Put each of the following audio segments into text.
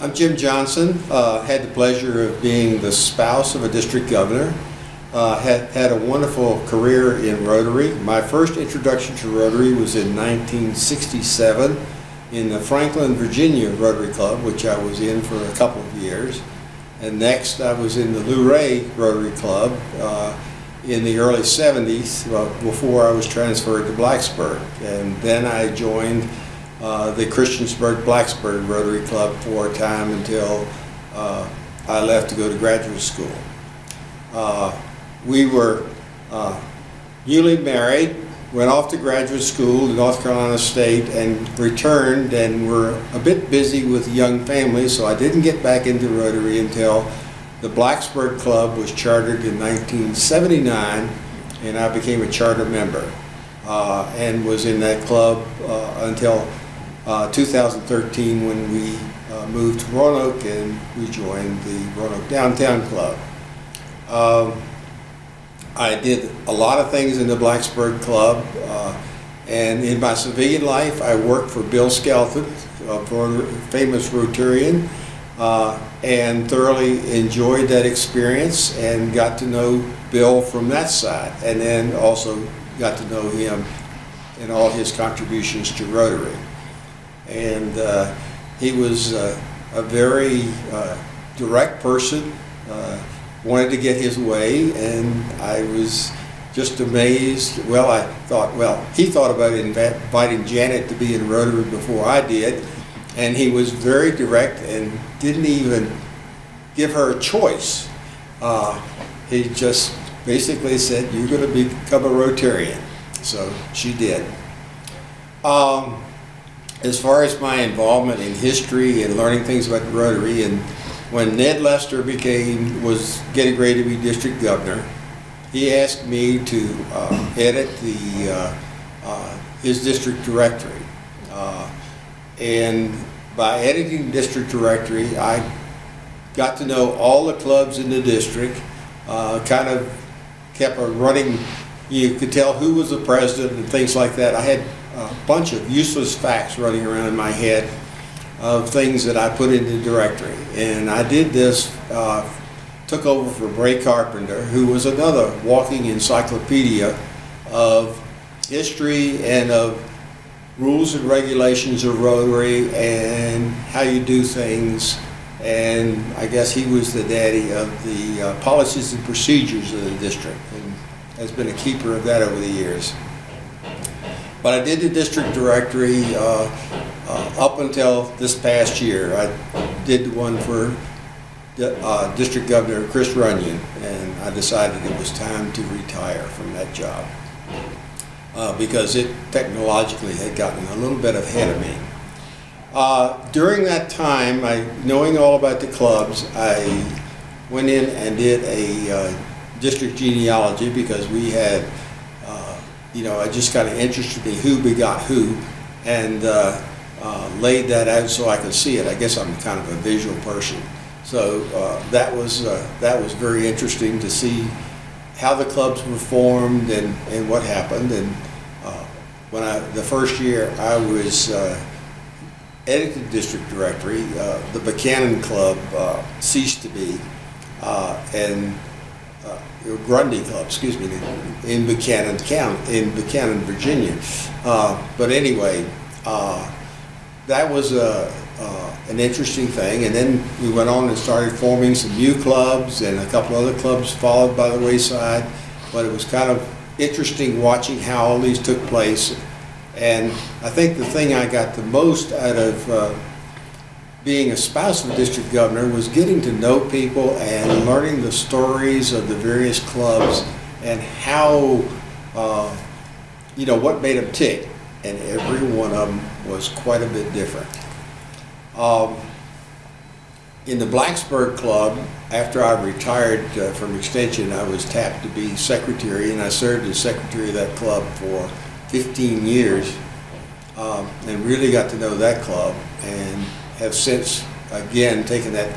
I'm Jim Johnson. Had the pleasure of being the spouse of a district governor. Had a wonderful career in Rotary. My first introduction to Rotary was in 1967 in the Franklin, Virginia Rotary Club, which I was in for a couple of years. And next I was in the Luray Rotary Club in the early 70s before I was transferred to Blacksburg. And then I joined the Christiansburg-Blacksburg Rotary Club for a time until I left to go to graduate school. We were newly married, went off to graduate school at North Carolina State and returned, and were a bit busy with a young family, so I didn't get back into Rotary until the Blacksburg Club was chartered in 1979, and I became a charter member and was in that club until 2013 when we moved to Roanoke and we joined the Roanoke Downtown Club. I did a lot of things in the Blacksburg Club, and in my civilian life I worked for Bill Skelton, a famous Rotarian, and thoroughly enjoyed that experience and got to know Bill from that side, and then also got to know him and all his contributions to Rotary. And he was a very direct person, wanted to get his way, and I was just amazed. Well, I thought, well, he thought about inviting Janet to be in Rotary before I did, and he was very direct and didn't even give her a choice. He just basically said, "You're going to become a Rotarian." So she did. As far as my involvement in history and learning things about the Rotary, and when Ned Lester was getting ready to be district governor, he asked me to edit his district directory. And by editing the district directory, I got to know all the clubs in the district, kind of kept a running, you could tell who was the president and things like that. I had a bunch of useless facts running around in my head of things that I put into the directory. And I did this, took over for Bray Carpenter, who was another walking encyclopedia of history and of rules and regulations of Rotary and how you do things. And I guess he was the daddy of the policies and procedures of the district, and has been a keeper of that over the years. But I did the district directory up until this past year. I did the one for District Governor Chris Runyon, and I decided it was time to retire from that job because it technologically had gotten a little bit ahead of me. During that time, knowing all about the clubs, I went in and did a district genealogy because we had, I just got interested in who begot who, and laid that out so I could see it. I guess I'm kind of a visual person, so that was very interesting to see how the clubs were formed and what happened. And when the first year I was edited district directory, the Buchanan Club ceased to be, and Grundy Club, excuse me, in Buchanan County, in Buchanan, Virginia. But anyway, that was an interesting thing. And then we went on and started forming some new clubs, and a couple other clubs followed by the wayside. But it was kind of interesting watching how all these took place. And I think the thing I got the most out of being a spouse of a district governor was getting to know people and learning the stories of the various clubs and how, what made them tick. And every one of them was quite a bit different. In the Blacksburg Club, after I retired from Extension, I was tapped to be secretary, and I served as secretary of that club for 15 years and really got to know that club, and have since again taken that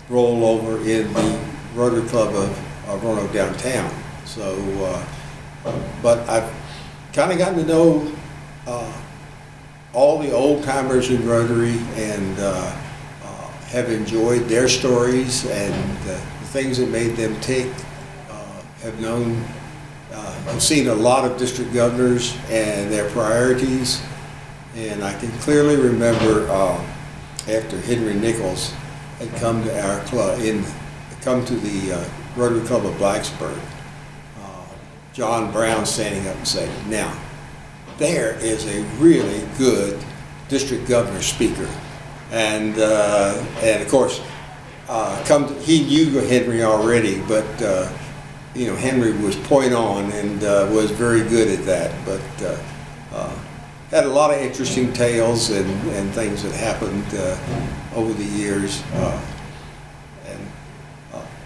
role over in the Rotary Club of Roanoke Downtown. So, but I've kind of gotten to know all the old timers in Rotary, and have enjoyed their stories and the things that made them tick. Have known, I've seen a lot of district governors and their priorities, and I can clearly remember after Henry Nichols had come to our club, come to the Rotary Club of Blacksburg, John Brown standing up and saying, "Now, there is a really good district governor speaker," and of course, he knew Henry already, but you know, Henry was point on and was very good at that, but had a lot of interesting tales and things that happened over the years, and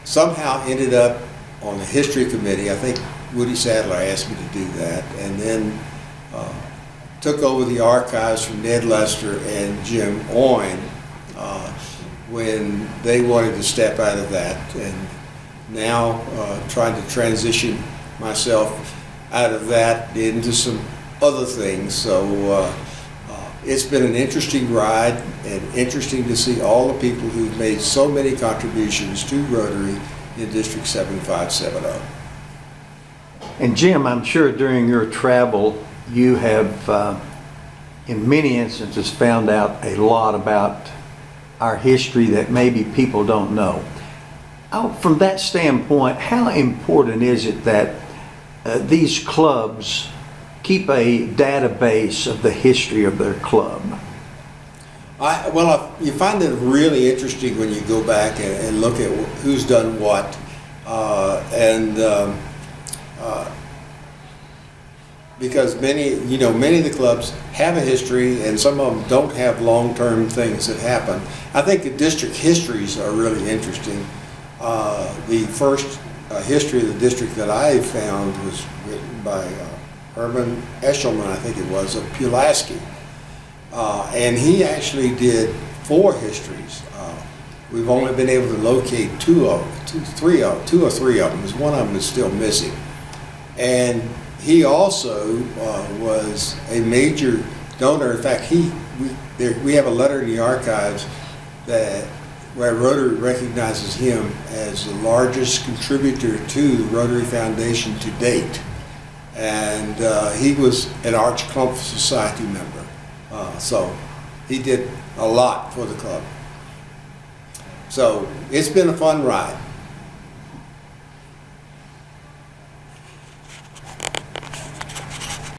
somehow ended up on the history committee. I think Woody Sadler asked me to do that, and then took over the archives from Ned Lester and Jim Owen when they wanted to step out of that, and now trying to transition myself out of that into some other things. So it's been an interesting ride, and interesting to see all the people who've made so many contributions to Rotary in District 7570. And Jim, I'm sure during your travel you have in many instances found out a lot about our history that maybe people don't know. From that standpoint, how important is it that these clubs keep a database of the history of their club? You find it really interesting when you go back and look at who's done what, because many of the clubs have a history, and some of them don't have long-term things that happen. I think the district histories are really interesting. The first history of the district that I found was written by Herman Eshelman, I think it was, of Pulaski. And he actually did 4 histories. We've only been able to locate two or three of them. One of them is still missing. And he also was a major donor. In fact, we have a letter in the archives where Rotary recognizes him as the largest contributor to the Rotary Foundation to date. And he was an Arch Clump Society member. So he did a lot for the club. So it's been a fun ride.